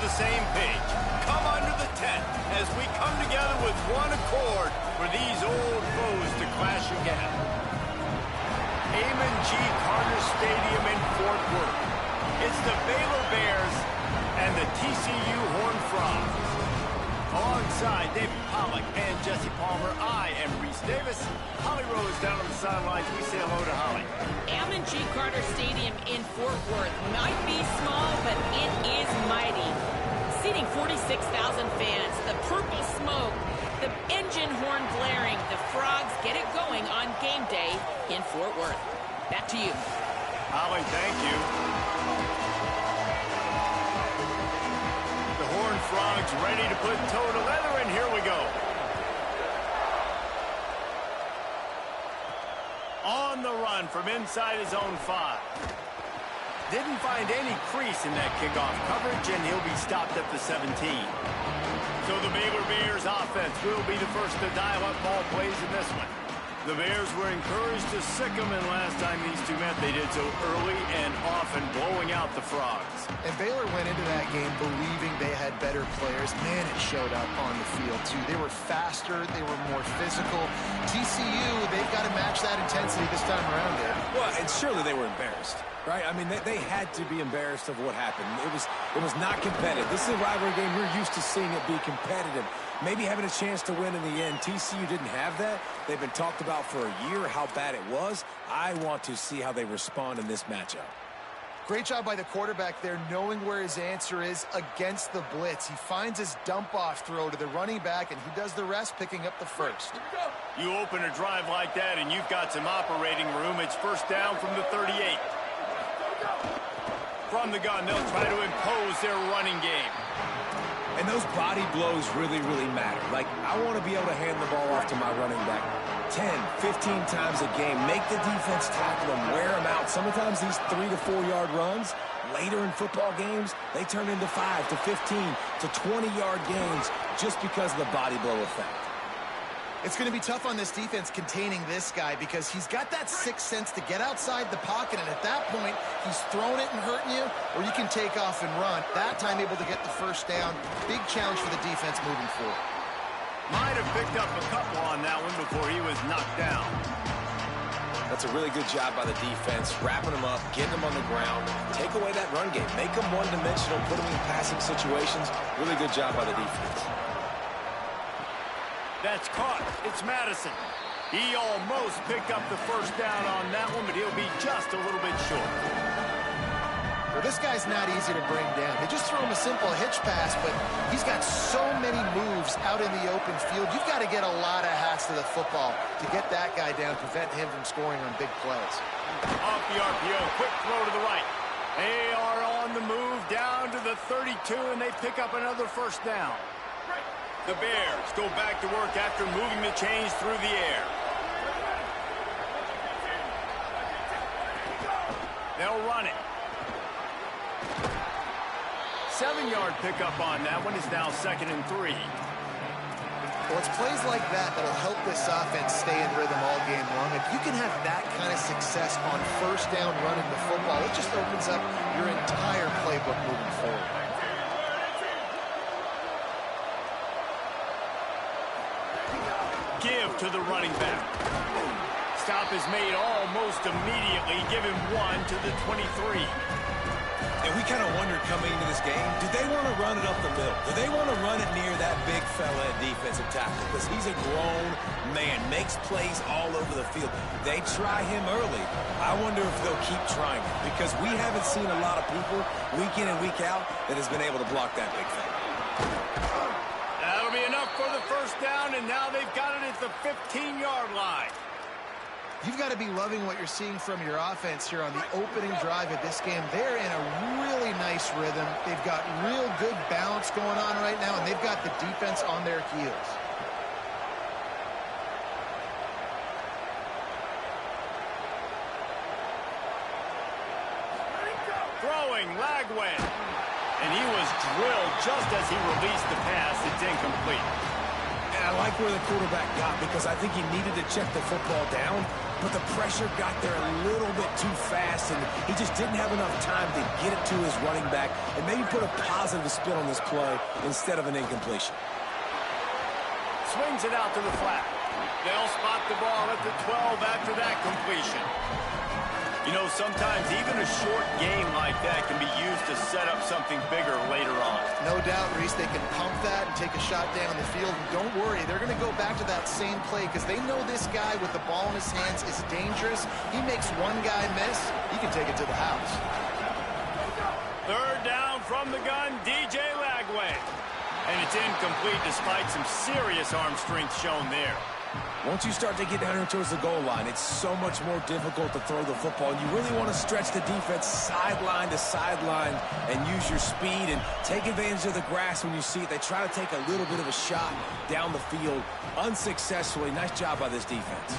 the same page. Come under the tent as we come together with one accord for these old foes to clash again. Amon G. Carter Stadium in Fort Worth. It's the Baylor Bears and the TCU Horned Frogs. Alongside David Pollack and Jesse Palmer, I am Reese Davis. Holly Rose down on the sidelines. We say hello to Holly. Amon G. Carter Stadium in Fort Worth might be small, but it is mighty. Seating 46,000 fans, the purple smoke, the engine horn blaring, the Frogs get it going on game day in Fort Worth. Back to you. Holly, thank you. The Horned Frogs ready to put toe to leather, and here we go. On the run from inside his own 5. Didn't find any crease in that kickoff coverage, and he'll be stopped at the 17. So the Baylor Bears offense will be the first to dial up ball plays in this one. The Bears were encouraged to sick them, and last time these two met, they did so early and often, blowing out the Frogs. And Baylor went into that game believing they had better players. Man, it showed up on the field, too. They were faster. They were more physical. TCU, they've got to match that intensity this time around, Dave. Well, and surely they were embarrassed, right? I mean, they had to be embarrassed of what happened. It was not competitive. This is a rivalry game. We're used to seeing it be competitive. Maybe having a chance to win in the end. TCU didn't have that. They've been talked about for a year how bad it was. I want to see how they respond in this matchup. Great job by the quarterback there, knowing where his answer is against the blitz. He finds his dump-off throw to the running back, and he does the rest, picking up the first. You open a drive like that, and you've got some operating room. It's first down from the 38. From the gun, they'll try to impose their running game. And those body blows really, really matter. Like, I want to be able to hand the ball off to my running back 10, 15 times a game. Make the defense tackle them, wear them out. Sometimes these 3 to 4 yard runs, later in football games, they turn into 5 to 15 to 20-yard gains just because of the body blow effect. It's going to be tough on this defense containing this guy because he's got that sixth sense to get outside the pocket, and at that point, he's throwing it and hurting you, or you can take off and run. That time able to get the first down. Big challenge for the defense moving forward. Might have picked up a couple on that one before he was knocked down. That's a really good job by the defense, wrapping them up, getting them on the ground. Take away that run game. Make them one-dimensional, put them in passing situations. Really good job by the defense. That's caught. It's Madison. He almost picked up the first down on that one, but he'll be just a little bit short. Well, this guy's not easy to bring down. They just throw him a simple hitch pass, but he's got so many moves out in the open field. You've got to get a lot of hats to the football to get that guy down, prevent him from scoring on big plays. Off the RPO, quick throw to the right. They are on the move down to the 32, and they pick up another first down. The Bears go back to work after moving the chains through the air. They'll run it. 7-yard pickup on that one is now 2nd and 3. Well, it's plays like that that'll help this offense stay in rhythm all game long. If you can have that kind of success on first down running the football, it just opens up your entire playbook moving forward. Give to the running back. Stop is made almost immediately. Give him 1 to the 23. And we kind of wondered coming into this game, do they want to run it up the middle? Do they want to run it near that big fella at defensive tackle? Because he's a grown man, makes plays all over the field. They try him early. I wonder if they'll keep trying it, because we haven't seen a lot of people week in and week out that has been able to block that big fella. That'll be enough for the first down, and now they've got it at the 15-yard line. You've got to be loving what you're seeing from your offense here on the opening drive of this game. They're in a really nice rhythm. They've got real good balance going on right now, and they've got the defense on their heels. Throwing, Lagway. And he was drilled just as he released the pass. It's incomplete. And I like where the quarterback got because I think he needed to check the football down, but the pressure got there a little bit too fast, and he just didn't have enough time to get it to his running back and maybe put a positive spin on this play instead of an incompletion. Swings it out to the flat. They'll spot the ball at the 12 after that completion. You know, sometimes even a short game like that can be used to set up something bigger later on. No doubt, Reese, they can pump that and take a shot down the field. And don't worry, they're going to go back to that same play because they know this guy with the ball in his hands is dangerous. He makes one guy miss, he can take it to the house. Third down from the gun, DJ Lagway. And it's incomplete despite some serious arm strength shown there. Once you start to get down here towards the goal line, it's so much more difficult to throw the football. And you really want to stretch the defense sideline to sideline and use your speed and take advantage of the grass when you see it. They try to take a little bit of a shot down the field unsuccessfully. Nice job by this defense.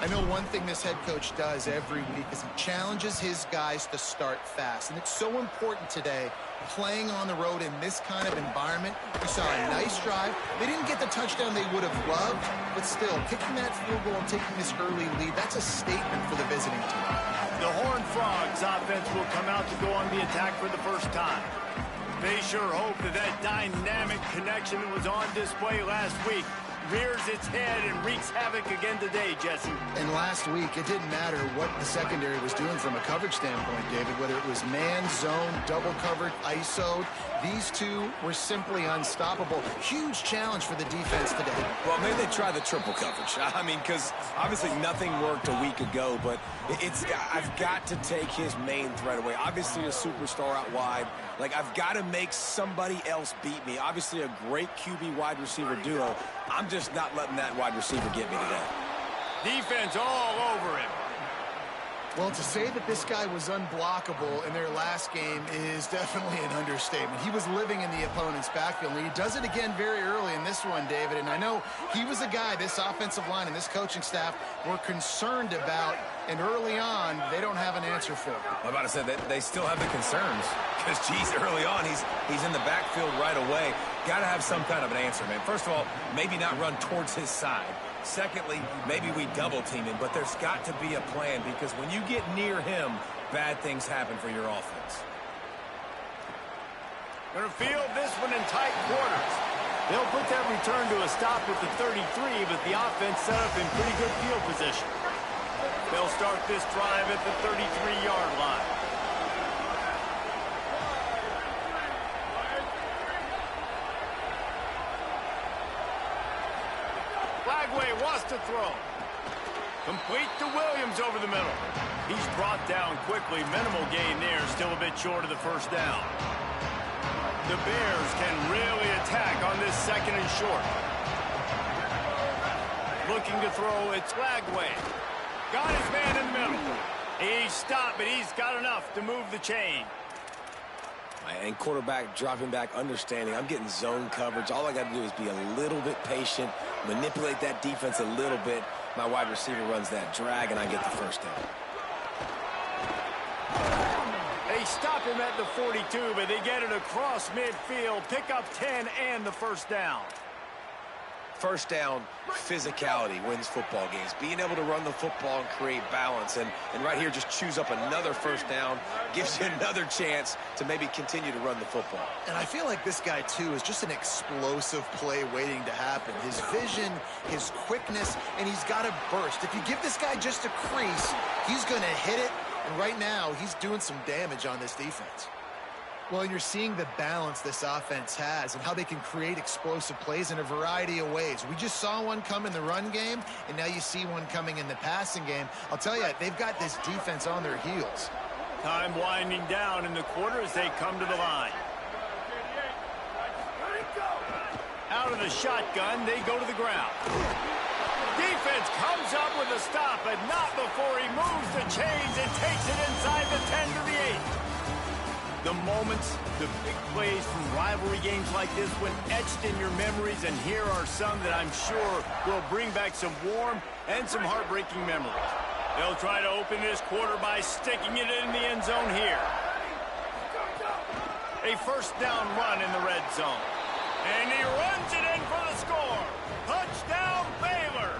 I know one thing this head coach does every week is he challenges his guys to start fast. And it's so important today, playing on the road in this kind of environment. You saw a nice drive. They didn't get the touchdown they would have loved, but still, kicking that field goal and taking this early lead, that's a statement for the visiting team. The Horned Frogs offense will come out to go on the attack for the first time. They sure hope that that dynamic connection that was on display last week rears its head and wreaks havoc again today, Jesse. And last week, it didn't matter what the secondary was doing from a coverage standpoint, David, whether it was man, zone, double covered, ISO'd. These two were simply unstoppable. Huge challenge for the defense today. Well, maybe they try the triple coverage. I mean, because obviously nothing worked a week ago, but I've got to take his main threat away. Obviously a superstar out wide. Like, I've got to make somebody else beat me. Obviously a great QB wide receiver duo. I'm just not letting that wide receiver get me today. Defense all over him. Well, to say that this guy was unblockable in their last game is definitely an understatement. He was living in the opponent's backfield, and he does it again very early in this one, David. And I know he was a guy this offensive line and this coaching staff were concerned about, and early on, they don't have an answer for him. I'm about to say that they still have the concerns because, geez, early on, he's in the backfield right away. Got to have some kind of an answer, man. First of all, maybe not run towards his side. Secondly, maybe we double-team him, but there's got to be a plan because when you get near him, bad things happen for your offense. Going to field this one in tight quarters. They'll put that return to a stop with the 33, but the offense set up in pretty good field position. They'll start this drive at the 33-yard line. Lagway wants to throw. Complete to Williams over the middle. He's brought down quickly. Minimal gain there. Still a bit short of the first down. The Bears can really attack on this second and short. Looking to throw. It's Lagway. Got his man in the middle. He stopped, but he's got enough to move the chain. And quarterback dropping back, understanding I'm getting zone coverage. All I got to do is be a little bit patient, manipulate that defense a little bit. My wide receiver runs that drag, and I get the first down. They stop him at the 42, but they get it across midfield. Pick up 10 and the first down. First down, physicality wins football games. Being able to run the football and create balance. And right here, just choose up another first down. Gives you another chance to maybe continue to run the football. And I feel like this guy, too, is just an explosive play waiting to happen. His vision, his quickness, and he's got a burst. If you give this guy just a crease, he's going to hit it. And right now, he's doing some damage on this defense. Well, you're seeing the balance this offense has and how they can create explosive plays in a variety of ways. We just saw one come in the run game, and now you see one coming in the passing game. I'll tell you, they've got this defense on their heels. Time winding down in the quarter as they come to the line. Out of the shotgun, they go to the ground. Defense comes up with a stop, but not before he moves the chains and takes it inside the 10 to the 8. The moments, the big plays from rivalry games like this one etched in your memories, and here are some that I'm sure will bring back some warm and some heartbreaking memories. They'll try to open this quarter by sticking it in the end zone here. A first down run in the red zone. And he runs it in for the score. Touchdown, Baylor.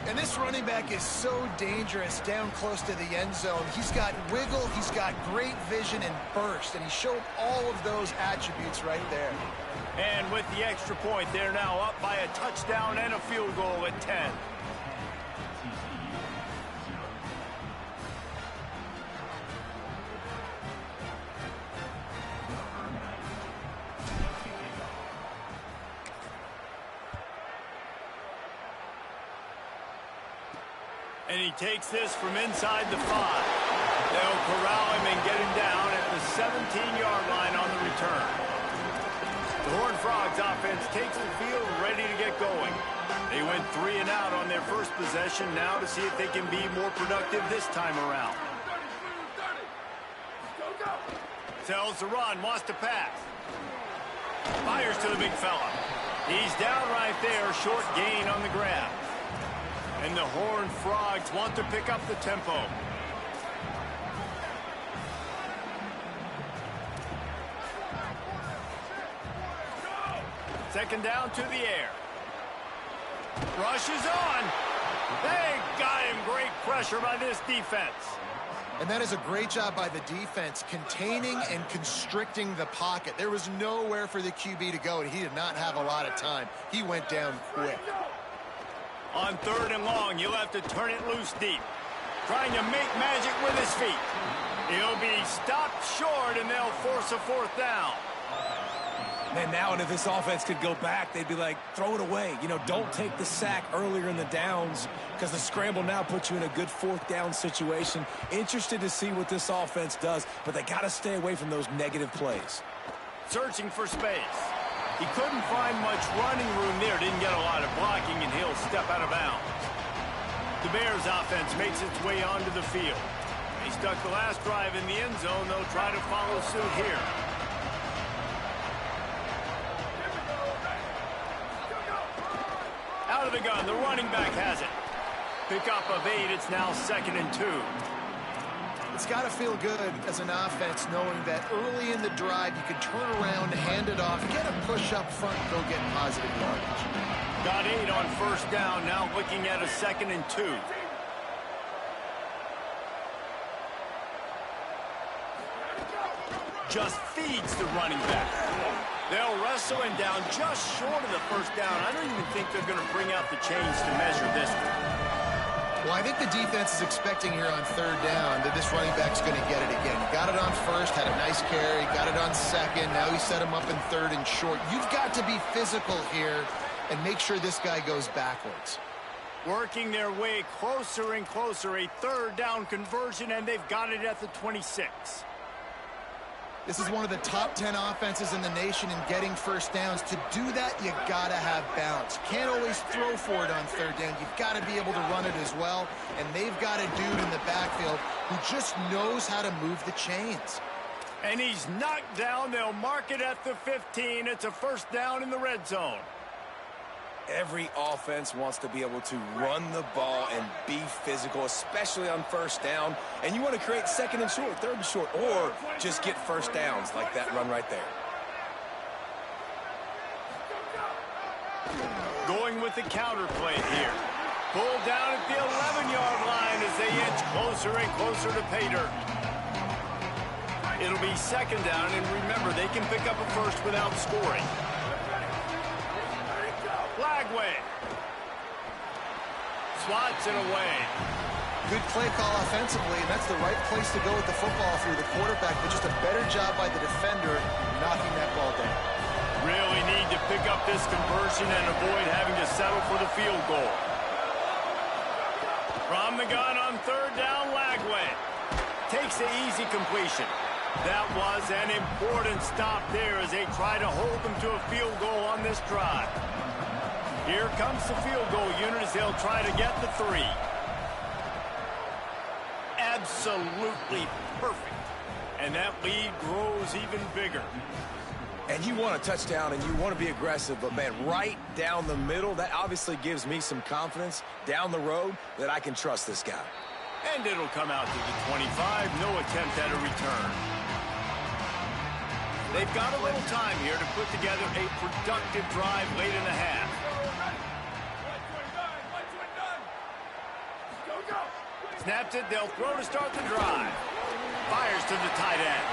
And this running back is so dangerous down close to the end zone. He's got wiggle, he's got great vision and burst, and he showed all of those attributes right there. And with the extra point, they're now up by a touchdown and a field goal at 10. And he takes this from inside the 5. They'll corral him and get him down at the 17-yard line on the return. The Horned Frogs offense takes the field, ready to get going. They went 3 and out on their first possession, now to see if they can be more productive this time around. Tells the run, wants to pass. Fires to the big fella. He's down right there, short gain on the grab. And the Horned Frogs want to pick up the tempo. Second down to the air. Rush is on. They got him. Great pressure by this defense. And that is a great job by the defense, containing and constricting the pocket. There was nowhere for the QB to go, and he did not have a lot of time. He went down quick. On 3rd and long, you'll have to turn it loose deep. Trying to make magic with his feet. He'll be stopped short, and they'll force a 4th down. Man, now and if this offense could go back, they'd be like, throw it away. You know, don't take the sack earlier in the downs because the scramble now puts you in a good 4th down situation. Interested to see what this offense does, but they got to stay away from those negative plays. Searching for space. He couldn't find much running room there. Didn't get a lot of blocking, and he'll step out of bounds. The Bears offense makes its way onto the field. They stuck the last drive in the end zone. They'll try to follow suit here. Out of the gun, the running back has it. Pickup of 8, it's now 2nd and 2. It's got to feel good as an offense knowing that early in the drive you can turn around, hand it off, get a push up front, and go get positive yardage. Got 8 on 1st down, now looking at a 2nd and 2. Just feeds the running back. They'll wrestle him down just short of the 1st down. I don't even think they're going to bring out the chains to measure this one. Well, I think the defense is expecting here on 3rd down that this running back's going to get it again. He got it on 1st, had a nice carry, got it on 2nd. Now he set him up in 3rd and short. You've got to be physical here and make sure this guy goes backwards. Working their way closer and closer. A 3rd down conversion, and they've got it at the 26. This is one of the top 10 offenses in the nation in getting 1st downs. To do that, you got to have balance. You can't always throw for it on 3rd down. You've got to be able to run it as well. And they've got a dude in the backfield who just knows how to move the chains. And he's knocked down. They'll mark it at the 15. It's a 1st down in the red zone. Every offense wants to be able to run the ball and be physical, especially on 1st down. And you want to create 2nd and short, 3rd and short, or just get 1st downs like that run right there. Going with the counter play here. Pulled down at the 11-yard line as they inch closer and closer to pay dirt. It'll be 2nd down, and remember, they can pick up a 1st without scoring. Flagway. Swats it away. Good play call offensively, and that's the right place to go with the football through the quarterback, but just a better job by the defender knocking that ball down. Really need to pick up this conversion and avoid having to settle for the field goal. From the gun on 3rd down, Lagway takes the easy completion. That was an important stop there as they try to hold them to a field goal on this drive. Here comes the field goal unit as they'll try to get the 3. Absolutely perfect. And that lead grows even bigger. And you want a touchdown and you want to be aggressive, but man, right down the middle, that obviously gives me some confidence down the road that I can trust this guy. And it'll come out to the 25. No attempt at a return. They've got a little time here to put together a productive drive late in the half. Snaps it, they'll throw to start the drive. Fires to the tight end.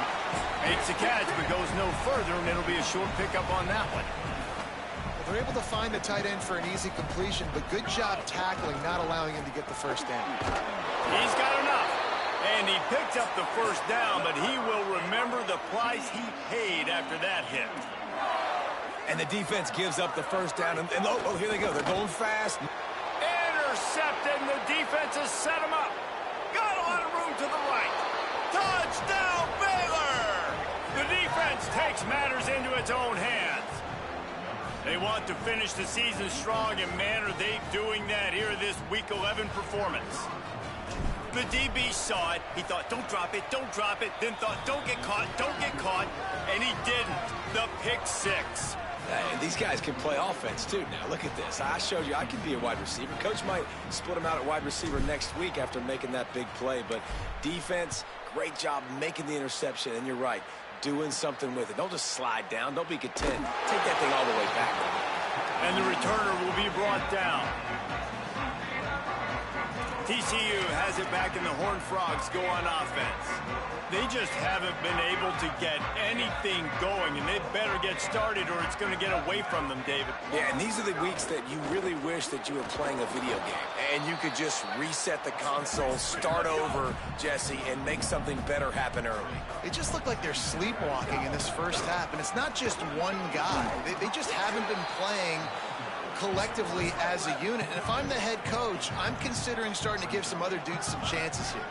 Makes the catch, but goes no further, and it'll be a short pickup on that one. Well, they're able to find the tight end for an easy completion, but good job tackling, not allowing him to get the first down. He's got enough. And he picked up the first down, but he will remember the price he paid after that hit. And the defense gives up the first down. And oh, here they go. They're going fast. Intercepted, and the defense has set him up. Got a lot of room to the right. Touchdown, Baylor! The defense takes matters into its own hands. They want to finish the season strong, and man, are they doing that here in this Week 11 performance. The DB saw it. He thought, don't drop it, then thought, don't get caught, and he didn't. The pick six. And these guys can play offense, too. Now, look at this. I showed you I can be a wide receiver. Coach might split him out at wide receiver next week after making that big play. But defense, great job making the interception. And you're right, doing something with it. Don't just slide down. Don't be content. Take that thing all the way back. And the returner will be brought down. TCU has it back, and the Horned Frogs go on offense. They just haven't been able to get anything going, and they better get started or it's going to get away from them, David. Yeah, and these are the weeks that you really wish that you were playing a video game, and you could just reset the console, start over, Jesse, and make something better happen early. They just look like they're sleepwalking in this first half, and it's not just one guy. They just haven't been playing collectively as a unit. And if I'm the head coach, I'm considering starting to give some other dudes some chances here.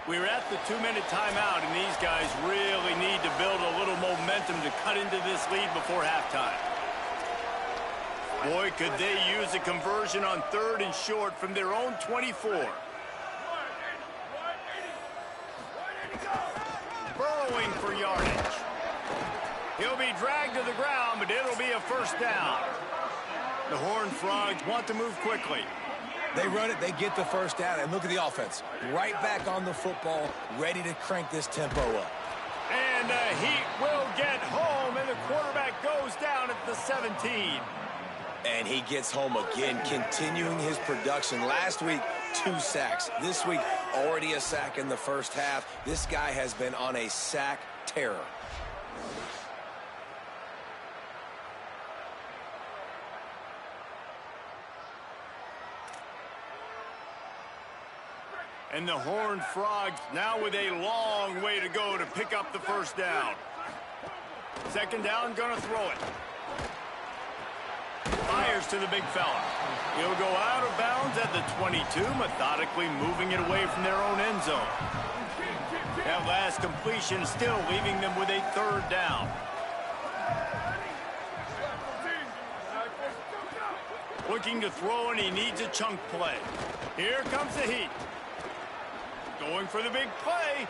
We're at the 2-minute timeout, and these guys really need to build a little momentum to cut into this lead before halftime. Boy, could they use a conversion on 3rd and short from their own 24. Burrowing for yardage. He'll be dragged to the ground, but it'll be a first down. The Horned Frogs want to move quickly. They run it, they get the first down, and look at the offense. Right back on the football, ready to crank this tempo up. And the Heat will get home, and the quarterback goes down at the 17. And he gets home again, continuing his production. Last week, 2 sacks. This week, already a sack in the first half. This guy has been on a sack terror. And the Horned Frogs now with a long way to go to pick up the first down. Second down, gonna throw it. Fires to the big fella. He'll go out of bounds at the 22, methodically moving it away from their own end zone. That last completion still leaving them with a 3rd down. Looking to throw, and he needs a chunk play. Here comes the Heat. Going for the big play.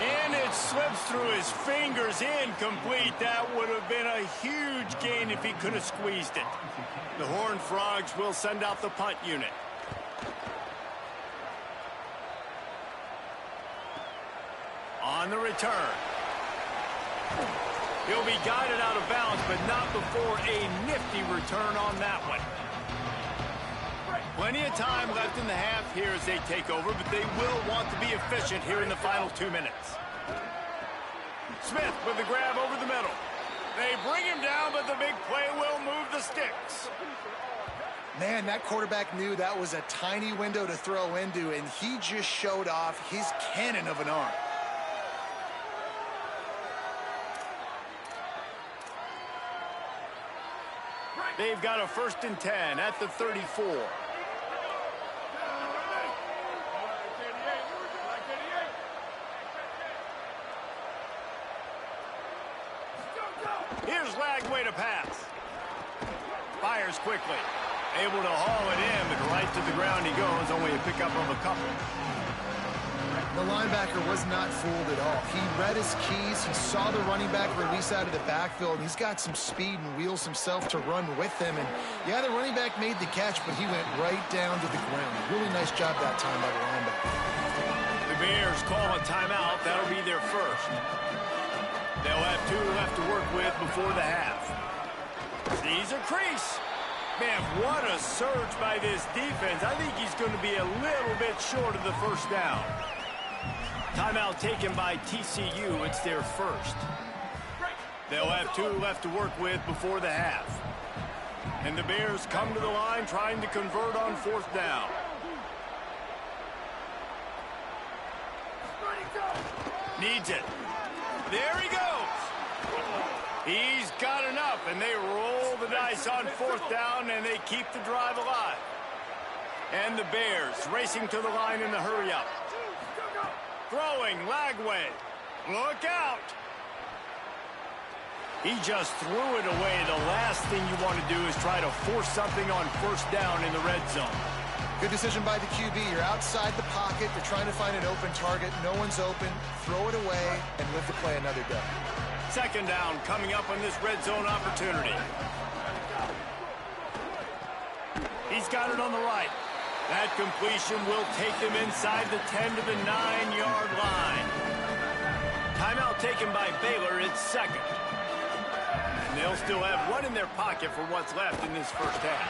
And it slips through his fingers, incomplete. That would have been a huge gain if he could have squeezed it. The Horned Frogs will send out the punt unit. On the return. He'll be guided out of bounds, but not before a nifty return on that one. Plenty of time left in the half here as they take over, but they will want to be efficient here in the final 2 minutes. Smith with the grab over the middle. They bring him down, but the big play will move the sticks. Man, that quarterback knew that was a tiny window to throw into, and he just showed off his cannon of an arm. They've got a 1st and 10 at the 34. Here's Lagway to pass. Fires quickly. Able to haul it in, but right to the ground he goes. Only a pickup of a couple. The linebacker was not fooled at all. He read his keys. He saw the running back release out of the backfield. He's got some speed and wheels himself to run with him. And, yeah, the running back made the catch, but he went right down to the ground. Really nice job that time by the linebacker. The Bears call a timeout. That'll be their first. They'll have 2 left to work with before the half. Sees a crease. Man, what a surge by this defense. I think he's going to be a little bit short of the first down. Timeout taken by TCU. It's their first. They'll have 2 left to work with before the half. And the Bears come to the line trying to convert on 4th down. Needs it. There he goes. He's got enough, and they roll the dice on 4th down, and they keep the drive alive. And the Bears racing to the line in the hurry-up. Throwing, Lagway. Look out. He just threw it away. The last thing you want to do is try to force something on 1st down in the red zone. Good decision by the QB. You're outside the pocket. You're trying to find an open target. No one's open. Throw it away and live to play another day. 2nd down coming up on this red zone opportunity. He's got it on the right. That completion will take them inside the 10 to the 9-yard line. Timeout taken by Baylor. It's 2nd. And they'll still have 1 in their pocket for what's left in this first half.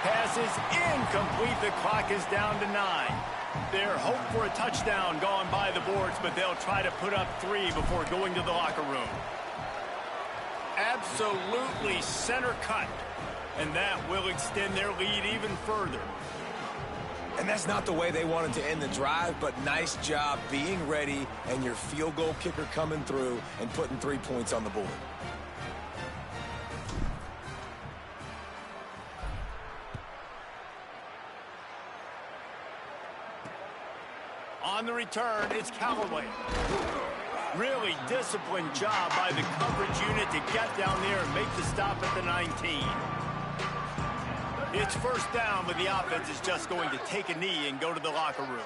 Pass is incomplete. The clock is down to 9. Their hope for a touchdown gone by the boards, but they'll try to put up 3 before going to the locker room. Absolutely center cut. And that will extend their lead even further. And that's not the way they wanted to end the drive, but nice job being ready and your field goal kicker coming through and putting 3 points on the board. On the return, it's Callaway. Really disciplined job by the coverage unit to get down there and make the stop at the 19. It's 1st down, but the offense is just going to take a knee and go to the locker room.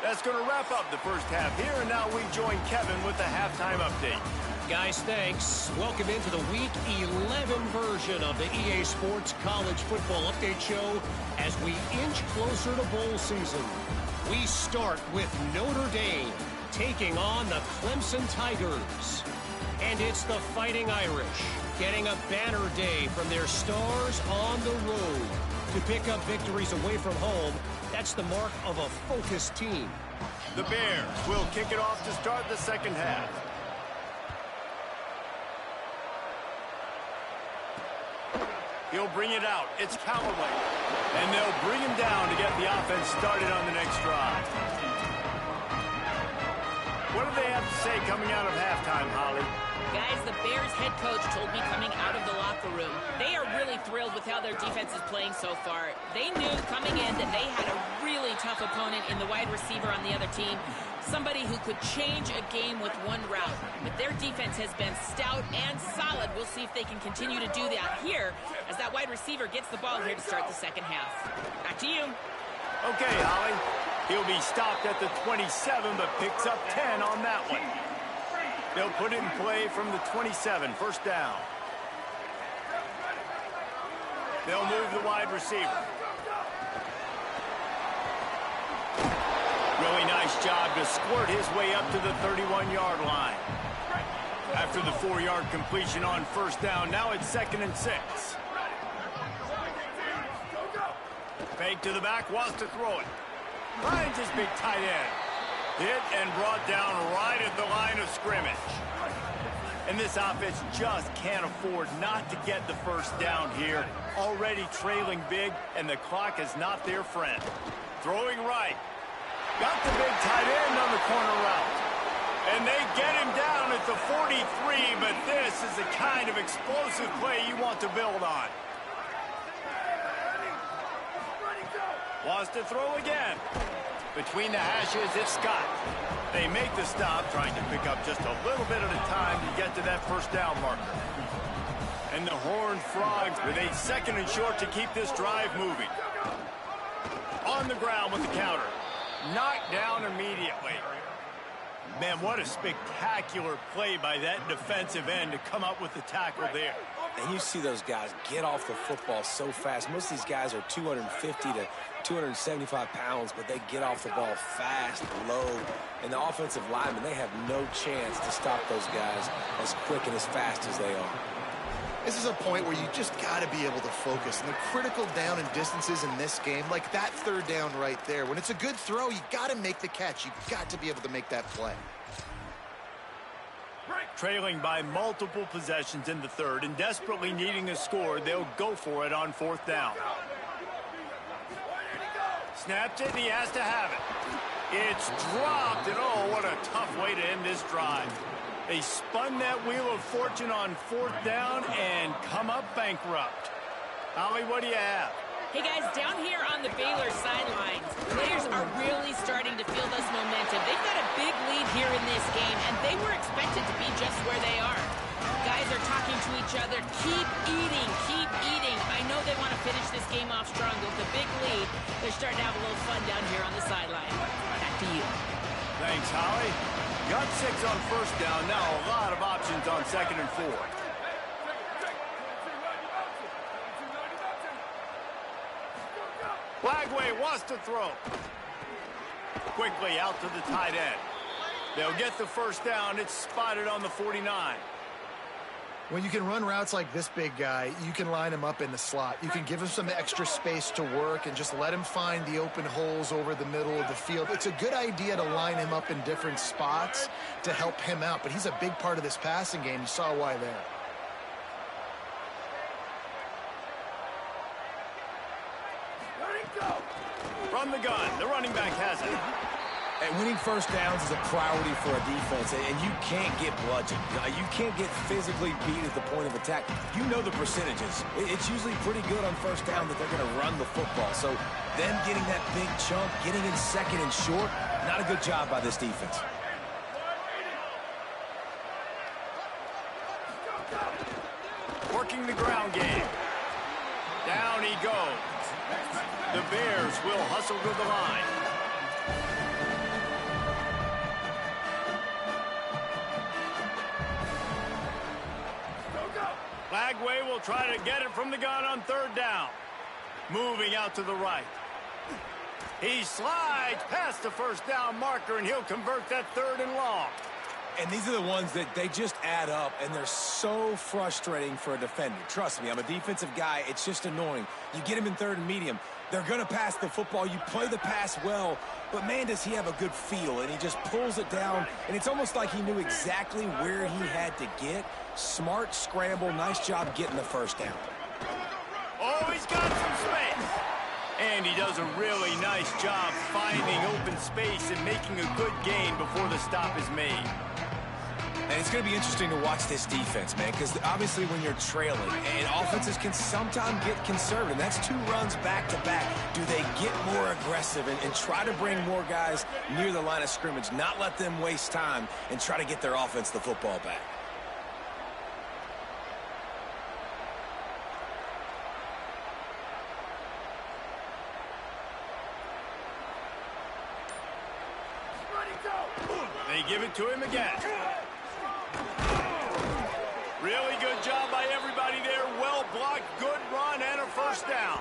That's going to wrap up the first half here, and now we join Kevin with the halftime update. Guys, thanks. Welcome into the Week 11 version of the EA Sports College Football Update Show as we inch closer to bowl season. We start with Notre Dame taking on the Clemson Tigers. And it's the Fighting Irish getting a banner day from their stars on the road to pick up victories away from home. That's the mark of a focused team. The Bears will kick it off to start the second half. He'll bring it out. It's Callaway. And they'll bring him down to get the offense started on the next drive. What do they have to say coming out of halftime, Holly? Guys, the Bears head coach told me coming out of the locker room, they are really thrilled with how their defense is playing so far. They knew coming in that they had a really tough opponent in the wide receiver on the other team, somebody who could change a game with one route. But their defense has been stout and solid. We'll see if they can continue to do that here as that wide receiver gets the ball here to start the second half. Back to you. Okay, Holly. He'll be stopped at the 27, but picks up 10 on that one. They'll put it in play from the 27, 1st down. They'll move the wide receiver. Really nice job to squirt his way up to the 31-yard line. After the 4-yard completion on 1st down, now it's 2nd and 6. Fake to the back, wants to throw it. Finds his big tight end. Hit and brought down right at the line of scrimmage. And this offense just can't afford not to get the 1st down here. Already trailing big, and the clock is not their friend. Throwing right. Got the big tight end on the corner route. And they get him down at the 43, but this is the kind of explosive play you want to build on. Wants to throw again. Between the hashes, it's Scott. They make the stop, trying to pick up just a little bit at a time to get to that first down marker. And the Horned Frogs with a 2nd and short to keep this drive moving. On the ground with the counter. Knocked down immediately. Man, what a spectacular play by that defensive end to come up with the tackle there. And you see those guys get off the football so fast. Most of these guys are 250 to 275 pounds, but they get off the ball fast, low. And the offensive linemen, they have no chance to stop those guys as quick and as fast as they are. This is a point where you just got to be able to focus. And the critical down and distances in this game, like that 3rd down right there, when it's a good throw, you got to make the catch. You got to be able to make that play. Trailing by multiple possessions in the 3rd and desperately needing a score, they'll go for it on 4th down. Snapped it, and he has to have it. It's dropped, and oh, what a tough way to end this drive. They spun that wheel of fortune on 4th down and come up bankrupt. Holly, what do you have? Hey, guys, down here on the Baylor sidelines, players are really starting to feel this momentum. They've got a big lead here in this game, and they were expected to be just where they are. Guys are talking to each other. Keep eating, keep eating. I know they want to finish this game off strong with a big lead. They're starting to have a little fun down here on the sideline. Back to you. Thanks, Holly. Got 6 on 1st down. Now a lot of options on 2nd and 4. Flagway wants to throw. Quickly out to the tight end. They'll get the 1st down. It's spotted on the 49. When you can run routes like this big guy, you can line him up in the slot. You can give him some extra space to work and just let him find the open holes over the middle of the field. It's a good idea to line him up in different spots to help him out, but he's a big part of this passing game. You saw why there. From the gun, the running back has it. And winning 1st downs is a priority for a defense, and you can't get bludgeoned. You can't get physically beat at the point of attack. You know the percentages. It's usually pretty good on 1st down that they're going to run the football. So them getting that big chunk, getting in 2nd and short, not a good job by this defense. Working the ground game. Down he goes. The Bears will hustle to the line. Flagway will try to get it from the gun on 3rd down. Moving out to the right. He slides past the 1st down marker, and he'll convert that 3rd and long. And these are the ones that they just add up, and they're so frustrating for a defender. Trust me, I'm a defensive guy. It's just annoying. You get him in 3rd and medium. They're going to pass the football. You play the pass well, but, man, does he have a good feel, and he just pulls it down, and it's almost like he knew exactly where he had to get. Smart scramble. Nice job getting the 1st down. Oh, he's got some space. And he does a really nice job finding open space and making a good gain before the stop is made. And it's going to be interesting to watch this defense, man, because obviously when you're trailing, and offenses can sometimes get conservative. That's 2 runs back-to-back. Do they get more aggressive and try to bring more guys near the line of scrimmage, not let them waste time, and try to get their offense the football back? They give it to him again. Really good job by everybody there. Well blocked, good run, and a 1st down.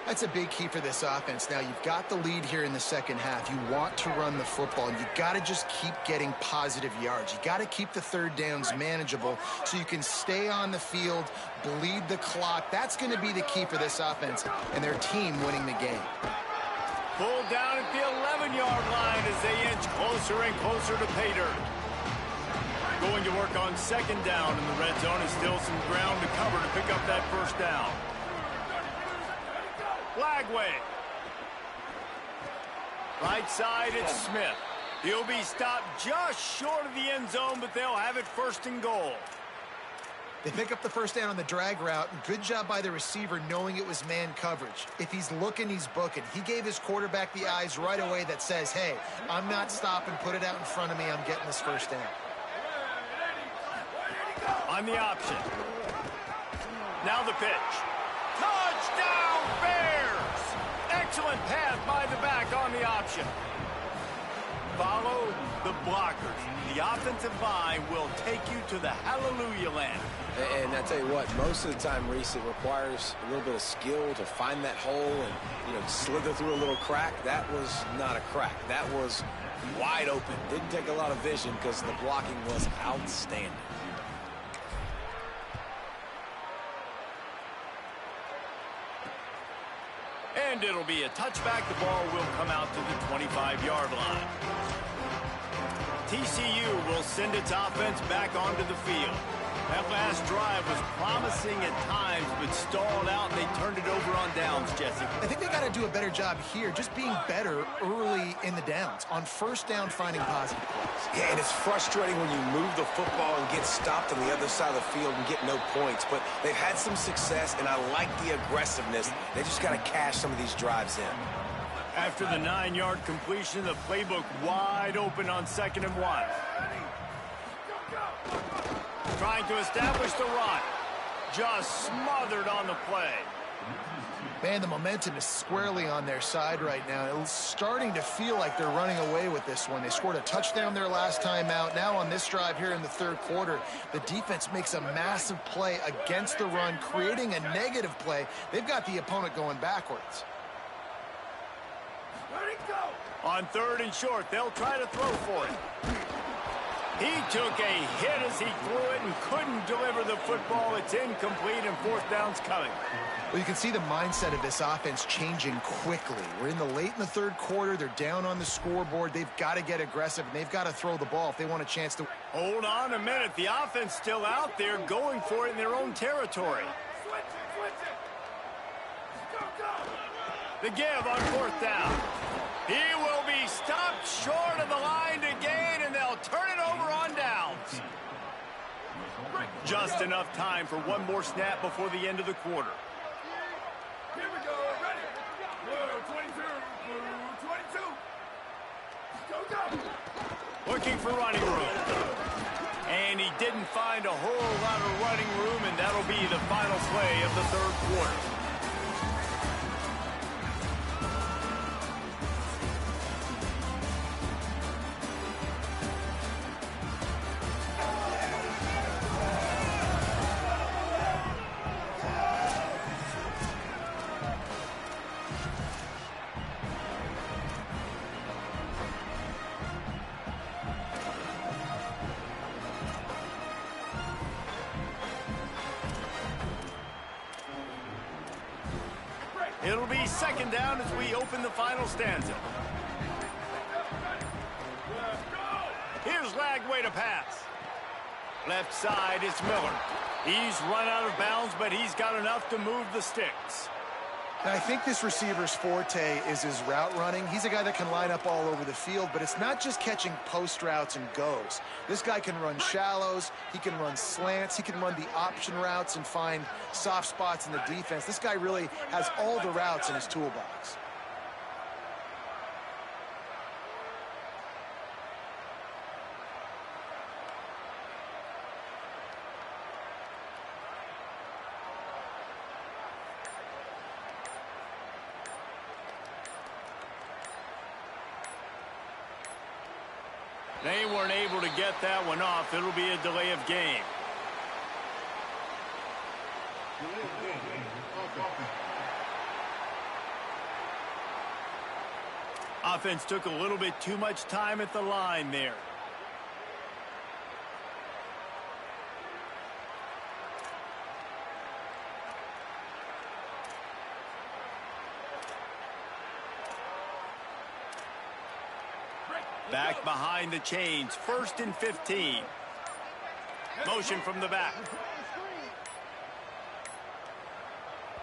That's a big key for this offense. Now, you've got the lead here in the 2nd half. You want to run the football, and you've got to just keep getting positive yards. You got to keep the 3rd downs manageable so you can stay on the field, bleed the clock. That's going to be the key for this offense and their team winning the game. Pulled down at the 11-yard line as they inch closer and closer to pay dirt. Going to work on 2nd down in the red zone, and still some ground to cover to pick up that 1st down. Flagway. Right side, it's Smith. He'll be stopped just short of the end zone, but they'll have it 1st and goal. They pick up the first down on the drag route. Good job by the receiver knowing it was man coverage. If he's looking, he's booking. He gave his quarterback the eyes right away that says, hey, I'm not stopping. Put it out in front of me. I'm getting this first down. On the option. Now the pitch. Touchdown, Bears! Excellent pass by the back on the option. Follow the blockers. The offensive line will take you to the hallelujah land. And I tell you what, most of the time, Reese, it requires a little bit of skill to find that hole and, slither through a little crack. That was not a crack. That was wide open. Didn't take a lot of vision because the blocking was outstanding. And it'll be a touchback. The ball will come out to the 25-yard line. TCU will send its offense back onto the field. That last drive was promising at times, but stalled out, and they turned it over on downs, Jesse. I think they got to do a better job here, just being better early in the downs. On first down, finding positive plays. Yeah, and it's frustrating when you move the football and get stopped on the other side of the field and get no points. But they've had some success, and I like the aggressiveness. They just got to cash some of these drives in. After the 9-yard completion, the playbook wide open on 2nd and 1. Trying to establish the run. Just smothered on the play. Man, the momentum is squarely on their side right now. It's starting to feel like they're running away with this one. They scored a touchdown their last time out. Now on this drive here in the 3rd quarter, the defense makes a massive play against the run, creating a negative play. They've got the opponent going backwards. On 3rd and short, they'll try to throw for it. He took a hit as he threw it and couldn't deliver the football. It's incomplete, and 4th down's coming. Well, you can see the mindset of this offense changing quickly. We're in the late in the 3rd quarter. They're down on the scoreboard. They've got to get aggressive, and they've got to throw the ball if they want a chance to. Hold on a minute. The offense still out there going for it in their own territory. The give on 4th down. He will be stopped short of the line to gain, and they'll turn it over on downs. Just enough time for one more snap before the end of the quarter. Here we go, ready. 22. Looking for running room. And he didn't find a whole lot of running room, and that'll be the final play of the 3rd quarter. It'll be 2nd down as we open the final stanza. Here's Lagway to pass. Left side, it's Miller. He's run out of bounds, but he's got enough to move the sticks. I think this receiver's forte is his route running. He's a guy that can line up all over the field, but it's not just catching post routes and goes. This guy can run shallows, he can run slants, he can run the option routes and find soft spots in the defense. This guy really has all the routes in his toolbox. They weren't able to get that one off. It'll be a delay of game. Offense took a little bit too much time at the line there. Back behind the chains, 1st and 15. Motion from the back.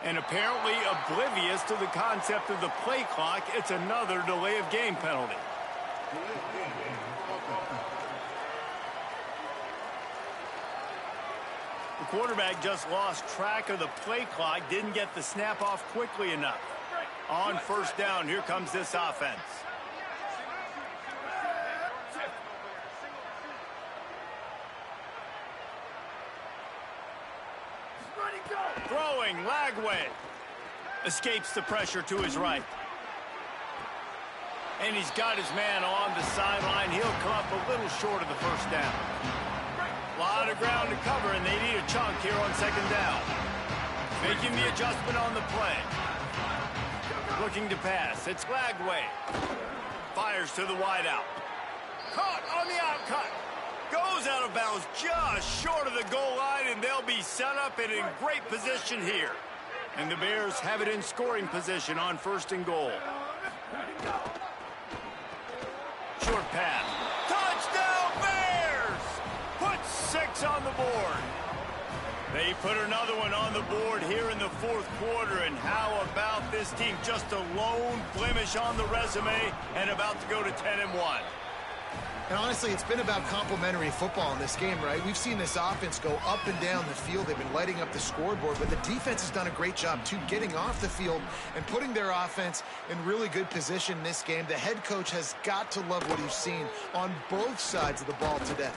And apparently oblivious to the concept of the play clock, it's another delay of game penalty. The quarterback just lost track of the play clock, didn't get the snap off quickly enough. On first down, here comes this offense. Throwing, Lagway. Escapes the pressure to his right. And he's got his man on the sideline. He'll come up a little short of the first down. A lot of ground to cover, and they need a chunk here on second down. Making the adjustment on the play. Looking to pass. It's Lagway. Fires to the wideout. Caught on the outcut. Goes out of bounds just short of the goal line, and they'll be set up and in great position here. And the Bears have it in scoring position on first and goal. Short pass. Touchdown, Bears! Put 6 on the board. They put another one on the board here in the fourth quarter, and how about this team? Just a lone blemish on the resume and about to go to 10-1. And honestly, it's been about complementary football in this game, right? We've seen this offense go up and down the field. They've been lighting up the scoreboard, but the defense has done a great job, too, getting off the field and putting their offense in really good position in this game. The head coach has got to love what he's seen on both sides of the ball today.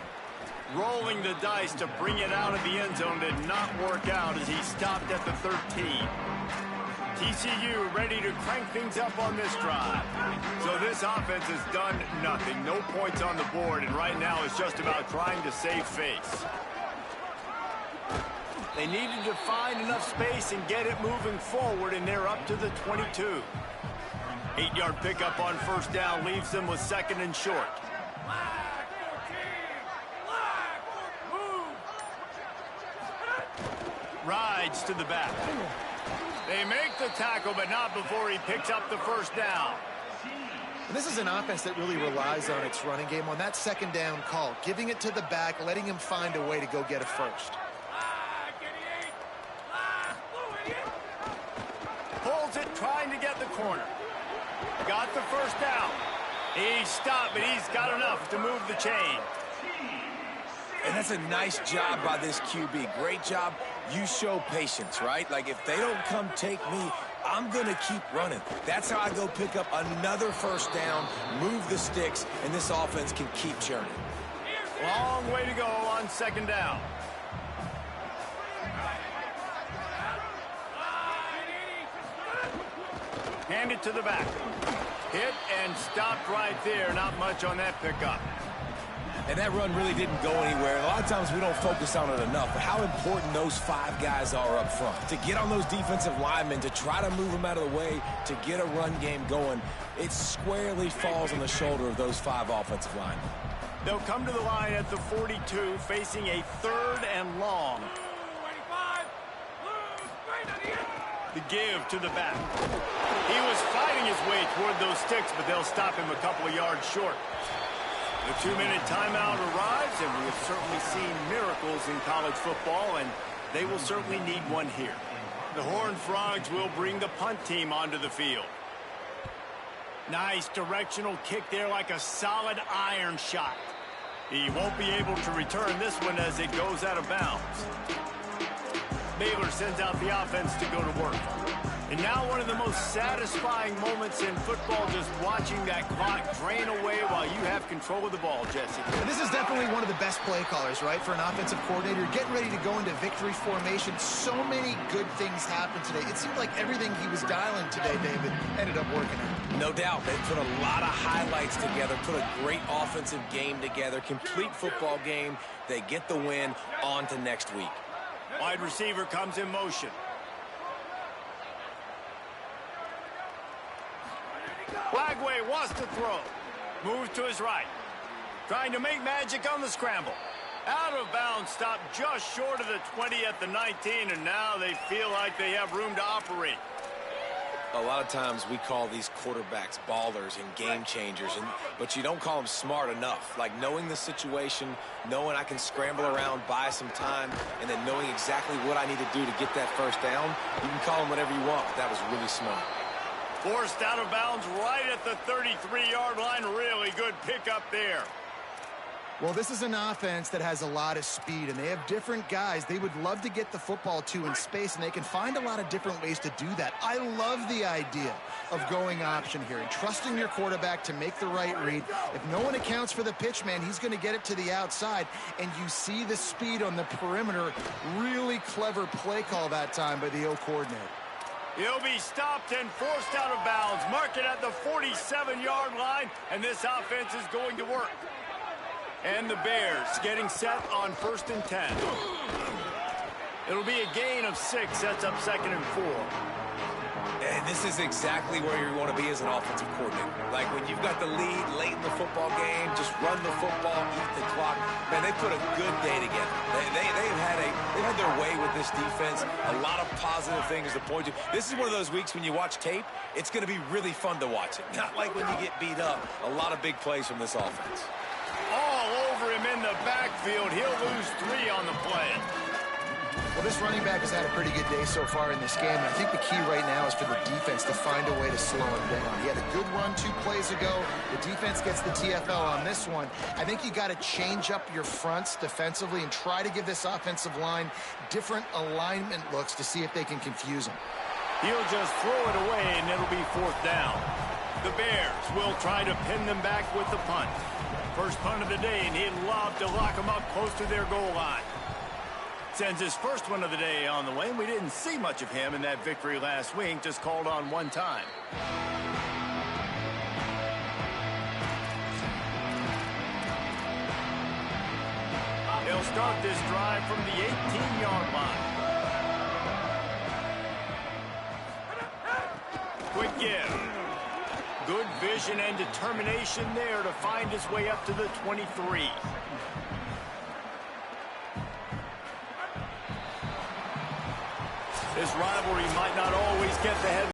Rolling the dice to bring it out of the end zone did not work out as he stopped at the 13. TCU ready to crank things up on this drive. So this offense has done nothing. No points on the board, and right now it's just about trying to save face. They needed to find enough space and get it moving forward, and they're up to the 22. 8-yard pickup on first down leaves them with second and short. Rides to the back. They make the tackle, but not before he picks up the first down. And this is an offense that really relies on its running game on that second down call, giving it to the back, letting him find a way to go get a first. Pulls it, trying to get the corner. Got the first down. He stopped, but he's got enough to move the chain. And that's a nice job by this QB. Great job. You show patience, right? Like, if they don't come take me, I'm going to keep running. That's how I go pick up another first down, move the sticks, and this offense can keep churning. Long way to go on second down. Hand it to the back. Hit and stopped right there. Not much on that pickup. And that run really didn't go anywhere. A lot of times we don't focus on it enough, but how important those 5 guys are up front. To get on those defensive linemen, to try to move them out of the way, to get a run game going, it squarely falls on the shoulder of those 5 offensive linemen. They'll come to the line at the 42, facing a 3rd and long. The give to the back. He was fighting his way toward those sticks, but they'll stop him a couple of yards short. The 2-minute timeout arrives, and we have certainly seen miracles in college football, and they will certainly need one here. The Horned Frogs will bring the punt team onto the field. Nice directional kick there, like a solid iron shot. He won't be able to return this one as it goes out of bounds. Baylor sends out the offense to go to work. And now one of the most satisfying moments in football, just watching that clock drain away while you have control of the ball, Jesse. And this is definitely one of the best play callers, right, for an offensive coordinator. Getting ready to go into victory formation. So many good things happened today. It seemed like everything he was dialing today, David, ended up working out. No doubt. They put a lot of highlights together, put a great offensive game together, complete football game. They get the win. On to next week. Wide receiver comes in motion. Lagway wants to throw. Moves to his right. Trying to make magic on the scramble. Out of bounds, stopped just short of the 20 at the 19, and now they feel like they have room to operate. A lot of times we call these quarterbacks ballers and game changers, but you don't call them smart enough. Like knowing the situation, knowing I can scramble around, buy some time, and then knowing exactly what I need to do to get that first down. You can call them whatever you want, but that was really smart. Forced out of bounds right at the 33-yard line. Really good pickup there. Well, this is an offense that has a lot of speed, and they have different guys they would love to get the football to in space, and they can find a lot of different ways to do that. I love the idea of going option here and trusting your quarterback to make the right read. If no one accounts for the pitch, man, he's going to get it to the outside, and you see the speed on the perimeter. Really clever play call that time by the O coordinator. He'll be stopped and forced out of bounds. Mark it at the 47-yard line, and this offense is going to work. And the Bears getting set on 1st and 10. It'll be a gain of 6. Sets up 2nd and 4. And this is exactly where you want to be as an offensive coordinator. Like when you've got the lead late in the football game, just run the football, eat the clock. Man, they put a good day together. They've had their way with this defense. A lot of positive things to point to. This is one of those weeks when you watch tape, it's going to be really fun to watch it. Not like when you get beat up. A lot of big plays from this offense. All over him in the backfield. He'll lose 3 on the play. Well, this running back has had a pretty good day so far in this game, and I think the key right now is for the defense to find a way to slow him down. He had a good run 2 plays ago. The defense gets the TFL on this one. I think you got to change up your fronts defensively and try to give this offensive line different alignment looks to see if they can confuse him. He'll just throw it away, and it'll be 4th down. The Bears will try to pin them back with the punt. First punt of the day, and he'd love to lock them up close to their goal line. Sends his first one of the day on the way, and we didn't see much of him in that victory last week, just called on 1 time. They'll start this drive from the 18-yard line. Quick give. Good vision and determination there to find his way up to the 23. This rivalry might not always get the head.